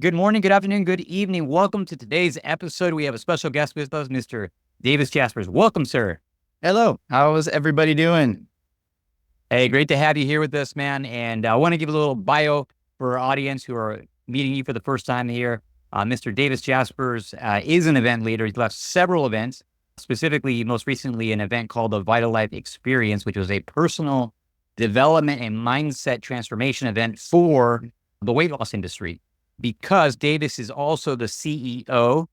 Good morning, good afternoon, good evening. Welcome to today's episode. We have a special guest with us, Mr. Davis Jaspers. Welcome, sir. Hello, how's everybody doing? Hey, great to have you here with us, man. And I want to give a little bio for our audience who are meeting you for the first time here. Mr. Davis Jaspers is an event leader. He's left several events, specifically, most recently, an event called the VitaLife Experience, which was a personal development and mindset transformation event for the weight loss industry. Because Davis is also the CEO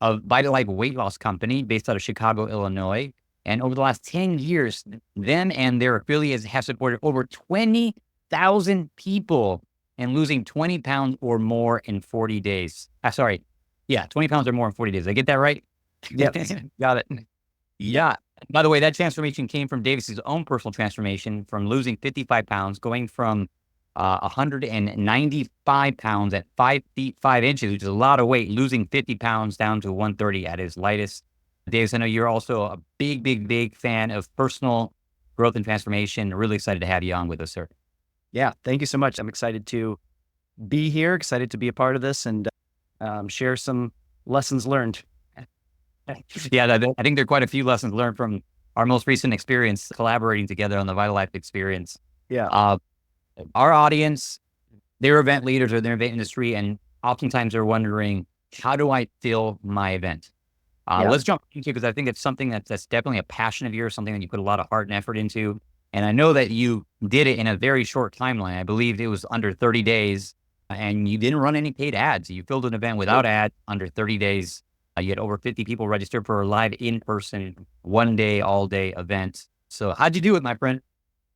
of VitaLife Weight Loss Company based out of Chicago, Illinois. And over the last 10 years, them and their affiliates have supported over 20,000 people in losing 20 pounds or more in 40 days. 20 pounds or more in 40 days. Did I get that right? Yep, got it. Yeah. By the way, that transformation came from Davis's own personal transformation from losing 55 pounds, going from 195 pounds at 5 feet 5 inches, which is a lot of weight, losing 50 pounds down to 130 at his lightest. Davis, I know you're also a big fan of personal growth and transformation. Really excited to have you on with us, sir. Yeah, thank you so much. I'm excited to be here, excited to be a part of this and share some lessons learned. Yeah, I think there are quite a few lessons learned from our most recent experience collaborating together on the VitaLife Experience. Yeah. Our audience, they're event leaders or they're event industry, and oftentimes they're wondering, how do I fill my event? Let's jump into, because I think it's something that's definitely a passion of yours, something that you put a lot of heart and effort into. And I know that you did it in a very short timeline. I believe it was under 30 days, and you didn't run any paid ads. You filled an event without ads under 30 days. You had over 50 people registered for a live in-person, one day, all day event. So how'd you do it, my friend?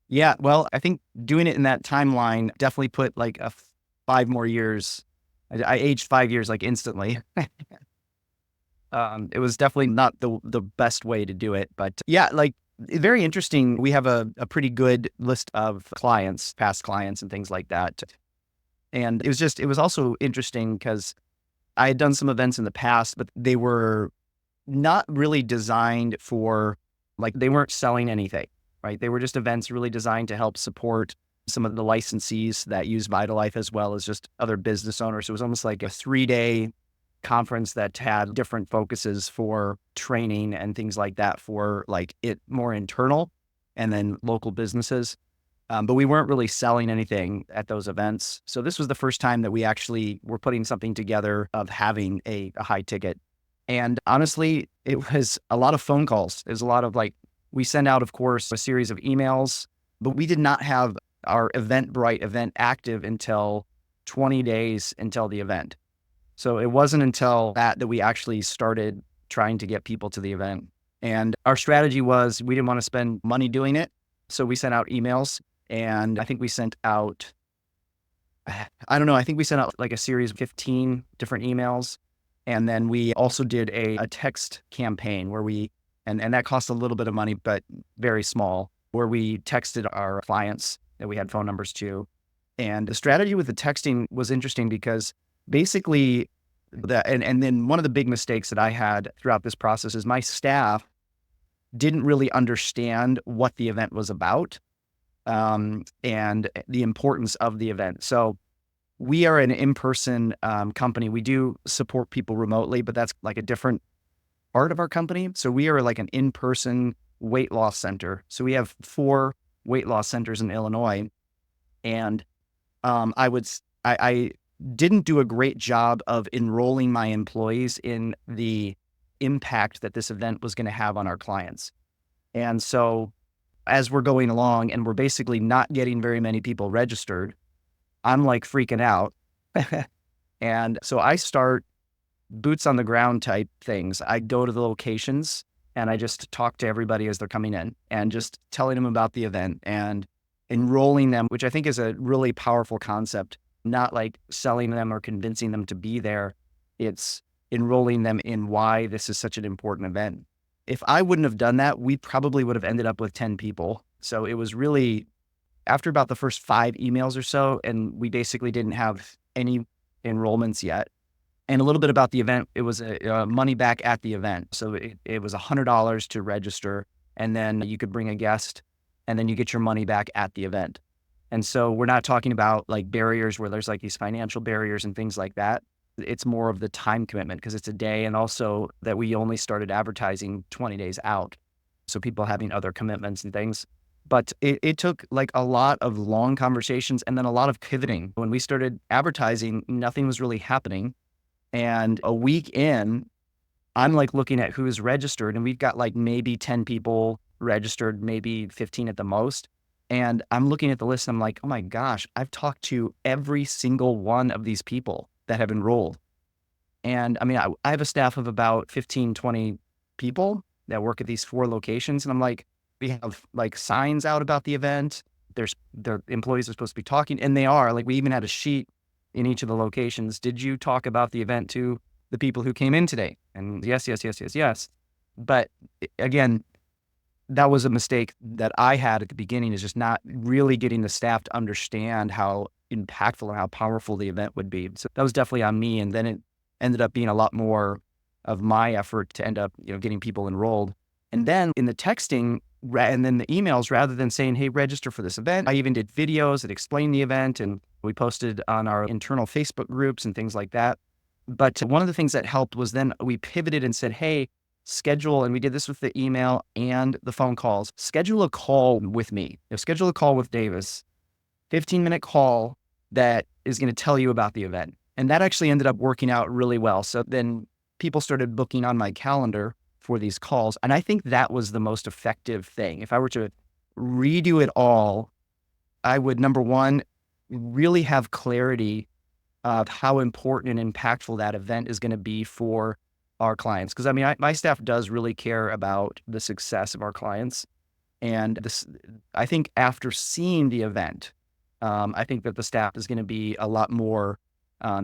Yeah, well, I think doing it in that timeline definitely put like 5 more years. I aged 5 years like instantly. It was definitely not the best way to do it, but yeah, like very interesting. We have a pretty good list of clients, past clients and things like that. And it was also interesting because I had done some events in the past, but they were not really designed for, like, they weren't selling anything, right? They were just events really designed to help support some of the licensees that use VitaLife as well as just other business owners. It was almost like a 3-day conference that had different focuses for training and things like that for like it more internal and then local businesses. But we weren't really selling anything at those events. So this was the first time that we actually were putting something together of having a high ticket. And honestly, it was a lot of phone calls. It was a lot of we sent out, of course, a series of emails, but we did not have our Eventbrite event active until 20 days until the event. So it wasn't until that we actually started trying to get people to the event. And our strategy was we didn't want to spend money doing it. So we sent out emails. And I think we sent out, I don't know, I think we sent out like a series of 15 different emails. And then we also did a text campaign where and that cost a little bit of money, but very small, where we texted our clients that we had phone numbers to. And the strategy with the texting was interesting because basically and then one of the big mistakes that I had throughout this process is my staff didn't really understand what the event was about. And the importance of the event. So we are an in-person company. We do support people remotely, but that's like a different part of our company. So we are like an in-person weight loss center. So we have 4 weight loss centers in Illinois. And I didn't do a great job of enrolling my employees in the impact that this event was going to have on our clients. And so as we're going along and we're basically not getting very many people registered, I'm like freaking out. And so I start boots on the ground type things. I go to the locations and I just talk to everybody as they're coming in and just telling them about the event and enrolling them, which I think is a really powerful concept, not like selling them or convincing them to be there. It's enrolling them in why this is such an important event. If I wouldn't have done that, we probably would have ended up with 10 people. So it was really after about the first 5 emails or so, and we basically didn't have any enrollments yet. And a little bit about the event, it was a money back at the event. So it was $100 to register, and then you could bring a guest, and then you get your money back at the event. And so we're not talking about like barriers where there's like these financial barriers and things like that. It's more of the time commitment because it's a day, and also that we only started advertising 20 days out. So people having other commitments and things. But it took like a lot of long conversations and then a lot of pivoting. When we started advertising, nothing was really happening. And a week in, I'm like looking at who's registered, and we've got like maybe 10 people registered, maybe 15 at the most. And I'm looking at the list and I'm like, oh my gosh, I've talked to every single one of these people that have enrolled. And I mean, I have a staff of about 15, 20 people that work at these 4 locations. And I'm like, we have like signs out about the event. Their employees are supposed to be talking, and they are. Like, we even had a sheet in each of the locations. Did you talk about the event to the people who came in today? And yes, yes, yes, yes, yes. But again, that was a mistake that I had at the beginning, is just not really getting the staff to understand how impactful and how powerful the event would be. So that was definitely on me. And then it ended up being a lot more of my effort to end up, getting people enrolled. And then in the texting and then the emails, rather than saying, hey, register for this event, I even did videos that explained the event, and we posted on our internal Facebook groups and things like that. But one of the things that helped was then we pivoted and said, hey, schedule, and we did this with the email and the phone calls, schedule a call with me. Schedule a call with Davis, 15-minute call that is going to tell you about the event. And that actually ended up working out really well. So then people started booking on my calendar for these calls. And I think that was the most effective thing. If I were to redo it all, I would, number one, really have clarity of how important and impactful that event is going to be for our clients. Because I mean, my staff does really care about the success of our clients. And this, I think after seeing the event, I think that the staff is going to be a lot more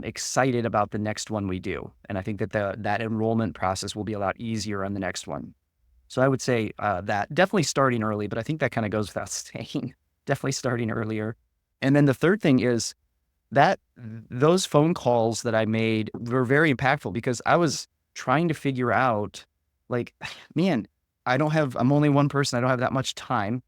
excited about the next one we do. And I think that that enrollment process will be a lot easier on the next one. So I would say that definitely starting early, but I think that kind of goes without saying, definitely starting earlier. And then the third thing is that those phone calls that I made were very impactful, because I was trying to figure out, like, man, I'm only one person. I don't have that much time.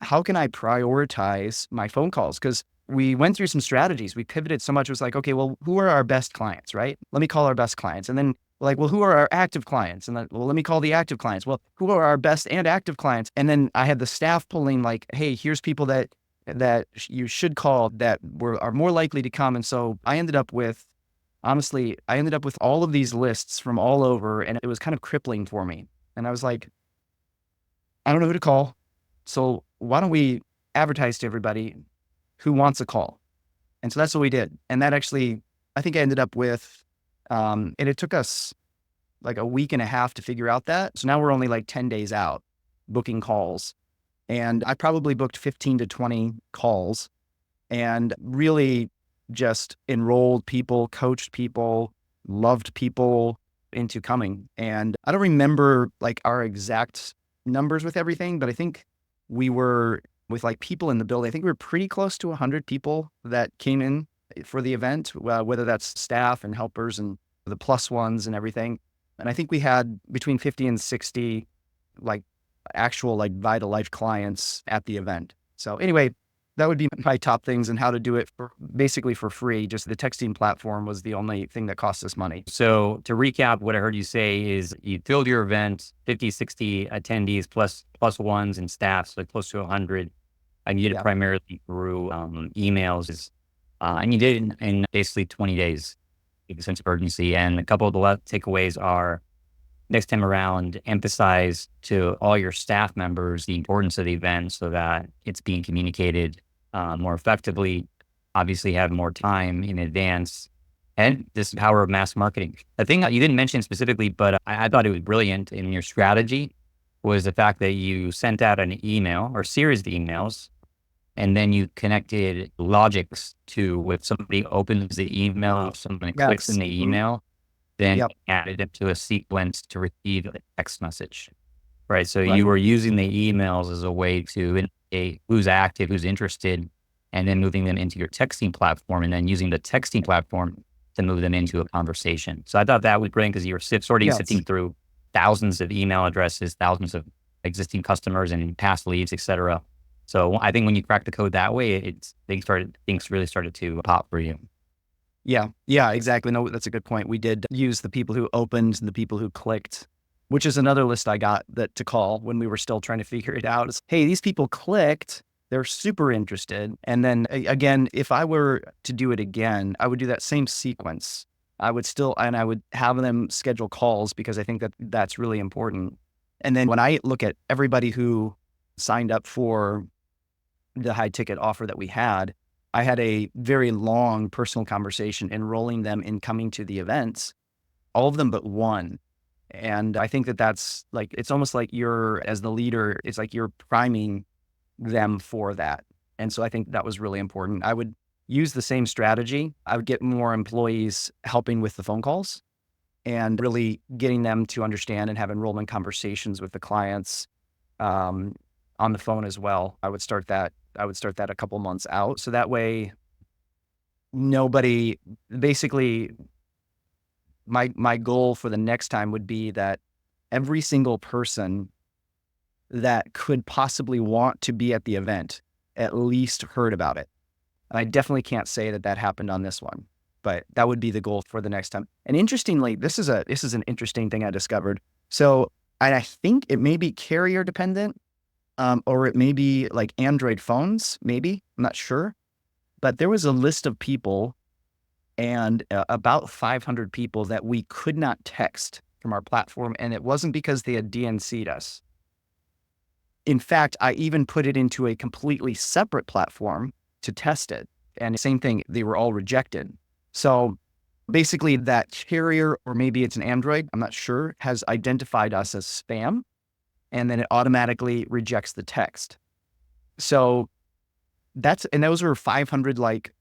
How can I prioritize my phone calls? Because we went through some strategies. We pivoted so much. It was like, okay, well, who are our best clients, right? Let me call our best clients. And then like, well, who are our active clients? And then, well, let me call the active clients. Well, who are our best and active clients? And then I had the staff pulling like, hey, here's people that you should call that are more likely to come. And so I ended up with, honestly, all of these lists from all over, and it was kind of crippling for me. And I was like, I don't know who to call. So why don't we advertise to everybody who wants a call? And so that's what we did. And that actually, I think I ended up with, and it took us like a week and a half to figure out that. So now we're only like 10 days out booking calls. And I probably booked 15 to 20 calls and really just enrolled people, coached people, loved people into coming. And I don't remember like our exact numbers with everything, but I think we were, with like people in the building, I think we were pretty close to 100 people that came in for the event, whether that's staff and helpers and the plus ones and everything. And I think we had between 50 and 60 like actual like VitaLife clients at the event. So anyway, that would be my top things and how to do it basically for free. Just the texting platform was the only thing that cost us money. So to recap, what I heard you say is you filled your event, 50, 60 attendees plus ones and staff, so close to 100. And you did it primarily through emails. And you did it in basically 20 days, with a sense of urgency. And a couple of the takeaways are, next time around, emphasize to all your staff members the importance of the event so that it's being communicated more effectively, obviously have more time in advance, and this power of mass marketing. The thing that you didn't mention specifically, but I thought it was brilliant in your strategy, was the fact that you sent out an email or series of emails, and then you connected logics to, if somebody opens the email, if somebody clicks in the email, then added it to a sequence to receive a text message, right? So you were using the emails as a way to indicate who's active, who's interested, and then moving them into your texting platform, and then using the texting platform to move them into a conversation. So I thought that was brilliant, because you were sifting through thousands of email addresses, thousands of existing customers and past leads, et cetera. So I think when you cracked the code that way, things really started to pop for you. Yeah, exactly. No, that's a good point. We did use the people who opened and the people who clicked, which is another list I got that to call when we were still trying to figure it out. Is, hey, these people clicked. They're super interested. And then again, if I were to do it again, I would do that same sequence. I would have them schedule calls because I think that that's really important. And then when I look at everybody who signed up for the high ticket offer that we had, I had a very long personal conversation enrolling them in coming to the events, all of them but one. And I think that that's like, it's almost like you're, as the leader, it's like you're priming them for that. And so I think that was really important. I would use the same strategy. I would get more employees helping with the phone calls and really getting them to understand and have enrollment conversations with the clients on the phone as well. I would start that a couple months out. So that way, nobody, basically, my goal for the next time would be that every single person that could possibly want to be at the event at least heard about it. And I definitely can't say that that happened on this one, but that would be the goal for the next time. And interestingly, this is an interesting thing I discovered. So I think it may be carrier dependent, or it may be like Android phones, maybe, I'm not sure. But there was a list of people and about 500 people that we could not text from our platform. And it wasn't because they had DNC'd us. In fact, I even put it into a completely separate platform to test it. And same thing, they were all rejected. So basically that carrier, or maybe it's an Android, I'm not sure, has identified us as spam. And then it automatically rejects the text. So those were 500 like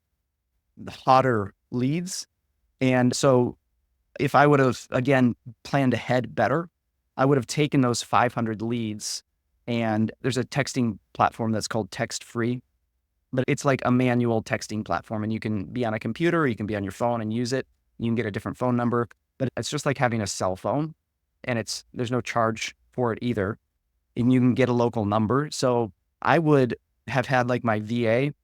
hotter leads. And so if I would have, again, planned ahead better, I would have taken those 500 leads, and there's a texting platform that's called Text Free, but it's like a manual texting platform, and you can be on a computer, or you can be on your phone and use it. You can get a different phone number, but it's just like having a cell phone, and there's no charge for it either. And you can get a local number. So I would have had like my VA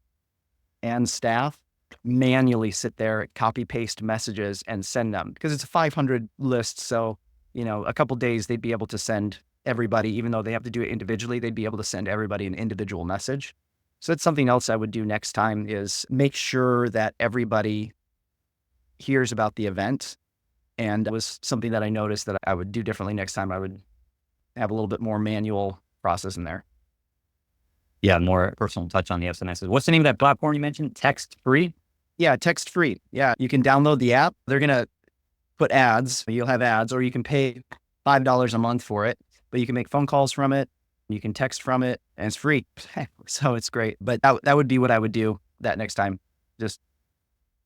and staff manually sit there, copy paste messages and send them, because it's a 500 list. So, a couple days they'd be able to send everybody, even though they have to do it individually, they'd be able to send everybody an individual message. So that's something else I would do next time, is make sure that everybody hears about the event. And that was something that I noticed that I would do differently next time. I would have a little bit more manual process in there. Yeah, more personal touch on the SNSs. What's the name of that platform you mentioned? Text Free? Yeah, Text Free. Yeah, you can download the app. They're going to put ads. You'll have ads, or you can pay $5 a month for it, but you can make phone calls from it. You can text from it, and it's free. So it's great. But that would be what I would do that next time. Just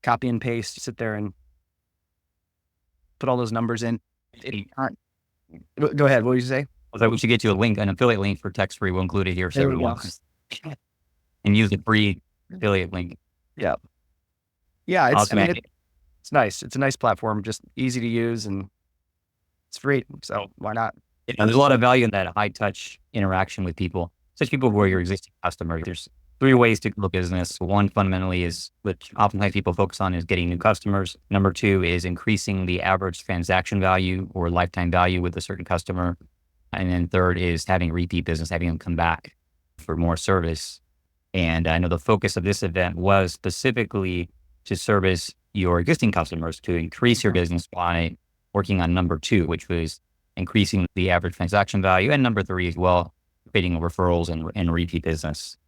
copy and paste, sit there and put all those numbers in. Go ahead. What did you say? I thought we should get you a link, an affiliate link for Text Free. We'll include it here so everyone can, and use the free affiliate link. Yeah. Yeah. It's nice. It's a nice platform, just easy to use, and it's free. So why not? There's a lot of value in that high touch interaction with people, such people who are your existing customers. There's 3 ways to grow business. One fundamentally is, which oftentimes people focus on, is getting new customers. Number 2 is increasing the average transaction value or lifetime value with a certain customer. And then 3rd is having repeat business, having them come back for more service. And I know the focus of this event was specifically to service your existing customers, to increase your business by working on number 2, which was increasing the average transaction value, and number 3 as well, creating referrals and repeat business.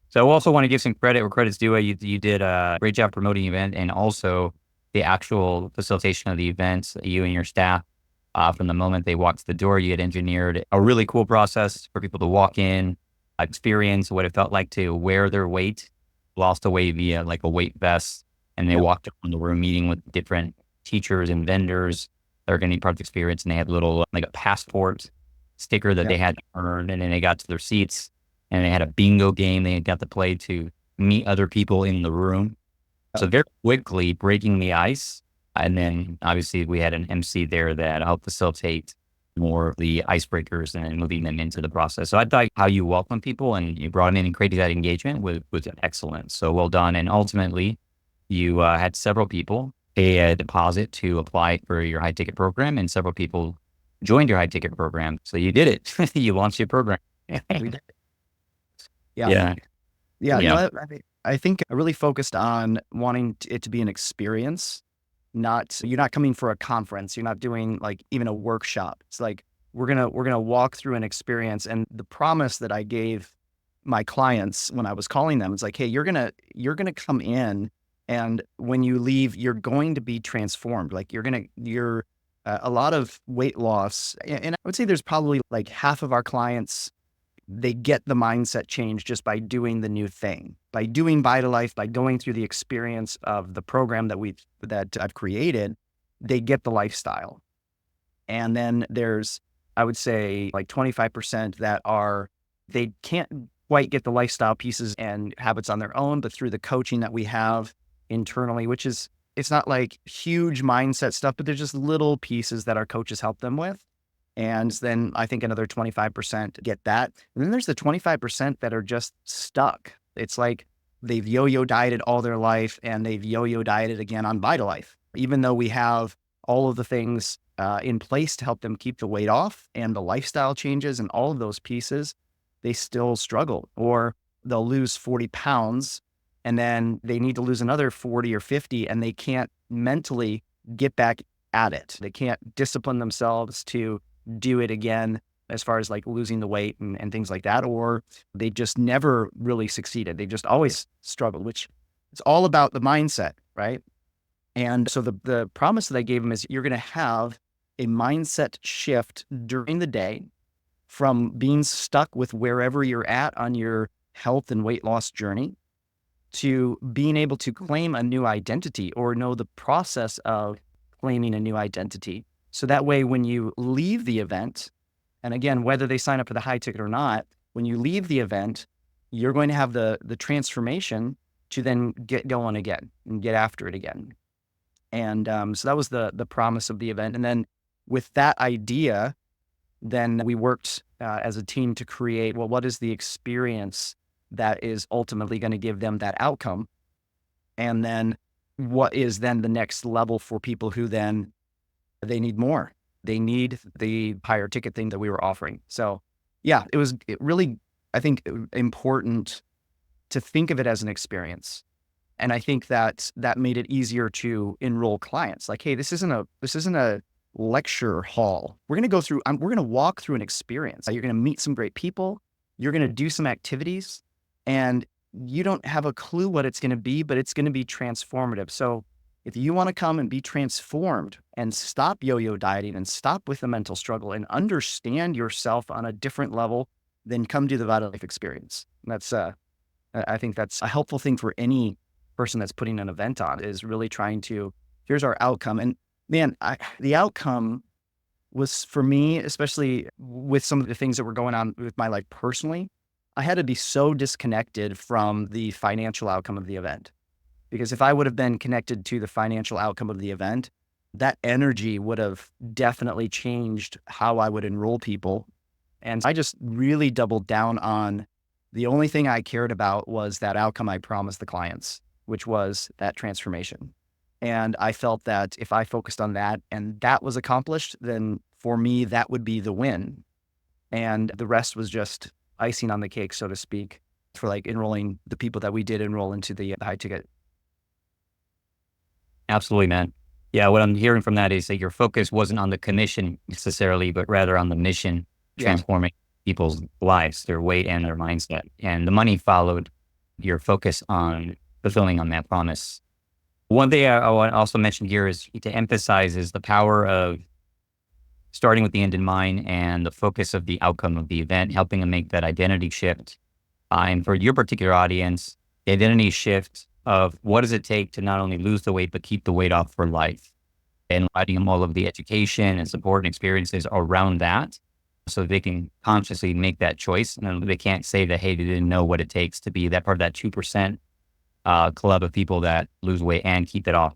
So I also want to give some credit where credit's due. You did a great job promoting the event, and also the actual facilitation of the events. You and your staff, from the moment they walked to the door, you had engineered a really cool process for people to walk in, experience what it felt like to wear their weight, lost away via like a weight vest, and they walked around the room meeting with different teachers and vendors that are going to be part of the experience. And they had a little, like a passport sticker that they had to earn, and then they got to their seats, and they had a bingo game they got to play to meet other people in the room. So very quickly breaking the ice. And then obviously we had an MC there that helped facilitate more of the icebreakers and moving them into the process. So I thought how you welcome people and you brought them in and created that engagement was excellent. So well done. And ultimately you had several people pay a deposit to apply for your high ticket program, and several people joined your high ticket program. So you did it. You launched your program. We did. Yeah. Yeah. Yeah. Yeah. No, I think I really focused on wanting it to be an experience. You're not coming for a conference. You're not doing like even a workshop. It's like, we're gonna walk through an experience. And the promise that I gave my clients when I was calling them, it's like, hey, you're gonna come in, and when you leave, you're going to be transformed. Like you're a lot of weight loss. And I would say there's probably like half of our clients, they get the mindset change just by doing the new thing, by doing VitaLife, by going through the experience of the program that I've created. They get the lifestyle. And then there's, I would say, like 25% they can't quite get the lifestyle pieces and habits on their own, but through the coaching that we have internally, it's not like huge mindset stuff, but there's just little pieces that our coaches help them with. And then I think another 25% get that. And then there's the 25% that are just stuck. It's like they've yo-yo dieted all their life, and they've yo-yo dieted again on VitaLife. Even though we have all of the things in place to help them keep the weight off and the lifestyle changes and all of those pieces, they still struggle. Or they'll lose 40 pounds and then they need to lose another 40 or 50, and they can't mentally get back at it. They can't discipline themselves to do it again, as far as like losing the weight and things like that, or they just never really succeeded. They just always struggled, which it's all about the mindset, right? And so the promise that I gave them is, you're going to have a mindset shift during the day from being stuck with wherever you're at on your health and weight loss journey to being able to claim a new identity, or know the process of claiming a new identity. So that way, when you leave the event, and again, whether they sign up for the high ticket or not, when you leave the event, you're going to have the transformation to then get going again and get after it again. And so that was the promise of the event. And then with that idea, then we worked as a team to create, well, what is the experience that is ultimately going to give them that outcome? And then what is then the next level for people who then they need more? They need the higher ticket thing that we were offering. So yeah, it really, I think, important to think of it as an experience. And I think that made it easier to enroll clients. Like, hey, this isn't a lecture hall. We're going to walk through an experience. You're going to meet some great people. You're going to do some activities, and you don't have a clue what it's going to be, but it's going to be transformative. So if you want to come and be transformed and stop yo-yo dieting and stop with the mental struggle and understand yourself on a different level, then come do the VitaLife experience. That's I think that's a helpful thing for any person that's putting an event on, is really trying to, here's our outcome. And man, the outcome was, for me, especially with some of the things that were going on with my life personally, I had to be so disconnected from the financial outcome of the event. Because if I would have been connected to the financial outcome of the event, that energy would have definitely changed how I would enroll people. And I just really doubled down on the only thing I cared about was that outcome I promised the clients, which was that transformation. And I felt that if I focused on that and that was accomplished, then for me, that would be the win. And the rest was just icing on the cake, so to speak, for like enrolling the people that we did enroll into the high ticket. Absolutely, man. Yeah, what I'm hearing from that is that your focus wasn't on the commission necessarily, but rather on the mission, Yeah. transforming people's lives, their weight and their mindset. And the money followed your focus on fulfilling on that promise. One thing I want to also mention here is to emphasize is the power of starting with the end in mind and the focus of the outcome of the event, helping them make that identity shift. And for your particular audience, the identity shift of what does it take to not only lose the weight, but keep the weight off for life, and providing them all of the education and support and experiences around that, so they can consciously make that choice. And they can't say that, hey, they didn't know what it takes to be that part of that 2% club of people that lose weight and keep it off.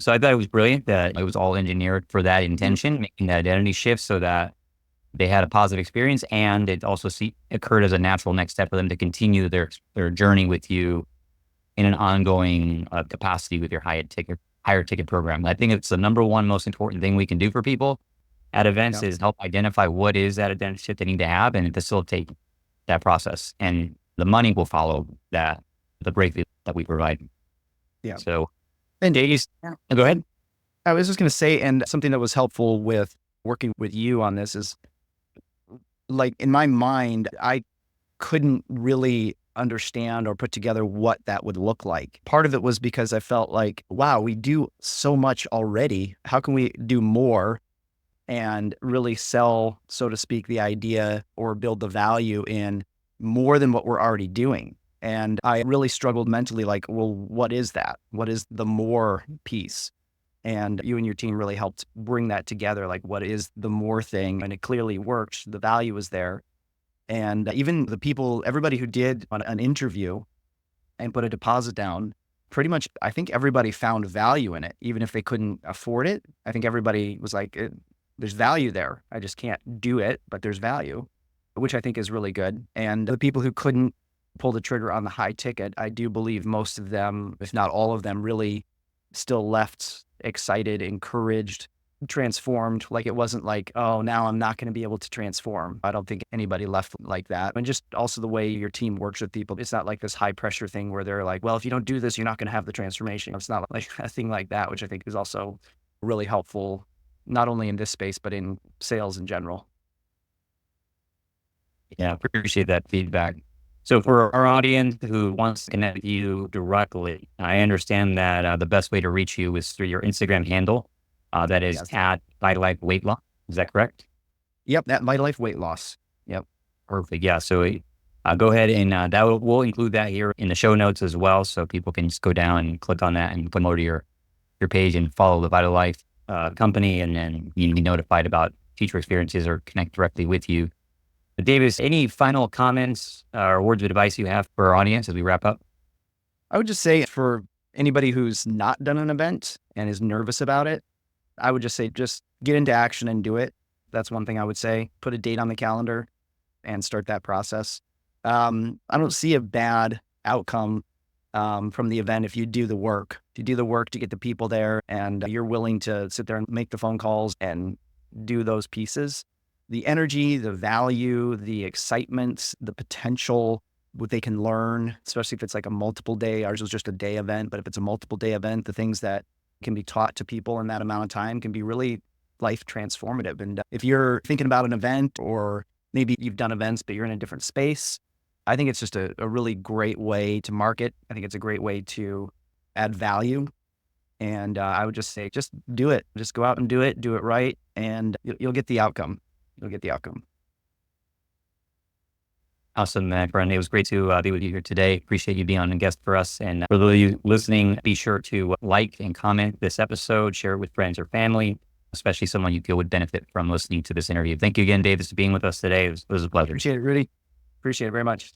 So I thought it was brilliant that it was all engineered for that intention, making that identity shift so that they had a positive experience, and it also occurred as a natural next step for them to continue their journey with you in an ongoing capacity with your high ticket higher ticket program. I think it's the number one most important thing we can do for people at events is help identify what is that identity they need to have and facilitate that process. And the money will follow that, the breakthrough that we provide. Yeah. So, and Davies, go ahead. I was just going to say, and something that was helpful with working with you on this is, like, in my mind, I couldn't really understand or put together what that would look like. Part of it was because I felt like, wow, we do so much already. How can we do more and really sell, so to speak, the idea or build the value in more than what we're already doing? And I really struggled mentally, like, well, what is that? What is the more piece? And you and your team really helped bring that together. Like, what is the more thing? And it clearly worked. The value was there. And even the people, everybody who did an interview and put a deposit down, pretty much, I think everybody found value in it, even if they couldn't afford it. I think everybody was like, there's value there. I just can't do it, but there's value, which I think is really good. And the people who couldn't pull the trigger on the high ticket, I do believe most of them, if not all of them, really still left excited, encouraged, transformed. Like, it wasn't like, oh, now I'm not going to be able to transform. I don't think anybody left like that. And just also the way your team works with people, it's not like this high pressure thing where they're like, well, if you don't do this, you're not going to have the transformation. It's not like a thing like that, which I think is also really helpful, not only in this space, but in sales in general. Yeah, appreciate that feedback. So for our audience who wants to connect with you directly, I understand that the best way to reach you is through your Instagram handle. That is at VitaLife Weight Loss. Is that correct? Yep, that VitaLife Weight Loss. Yep. Perfect. Yeah. So go ahead and we'll include that here in the show notes as well. So people can just go down and click on that and come over to your page and follow the VitaLife company. And then you can be notified about future experiences or connect directly with you. But Davis, any final comments or words of advice you have for our audience as we wrap up? I would just say, for anybody who's not done an event and is nervous about it, I would just say, just get into action and do it. That's one thing I would say. Put a date on the calendar and start that process. I don't see a bad outcome from the event if you do the work. If you do the work to get the people there and you're willing to sit there and make the phone calls and do those pieces, the energy, the value, the excitement, the potential, what they can learn, especially if it's like a multiple day. Ours was just a day event, but if it's a multiple day event, the things that can be taught to people in that amount of time can be really life transformative. And if you're thinking about an event, or maybe you've done events, but you're in a different space, I think it's just a really great way to market. I think it's a great way to add value. And I would just say, just do it. Just go out and do it right, and you'll get the outcome. You'll get the outcome. Awesome, my friend. It was great to be with you here today. Appreciate you being on a guest for us. And for those of you listening, be sure to like and comment this episode, share it with friends or family, especially someone you feel would benefit from listening to this interview. Thank you again, Davis, for being with us today. It was a pleasure. Appreciate it, Rudy. Appreciate it very much.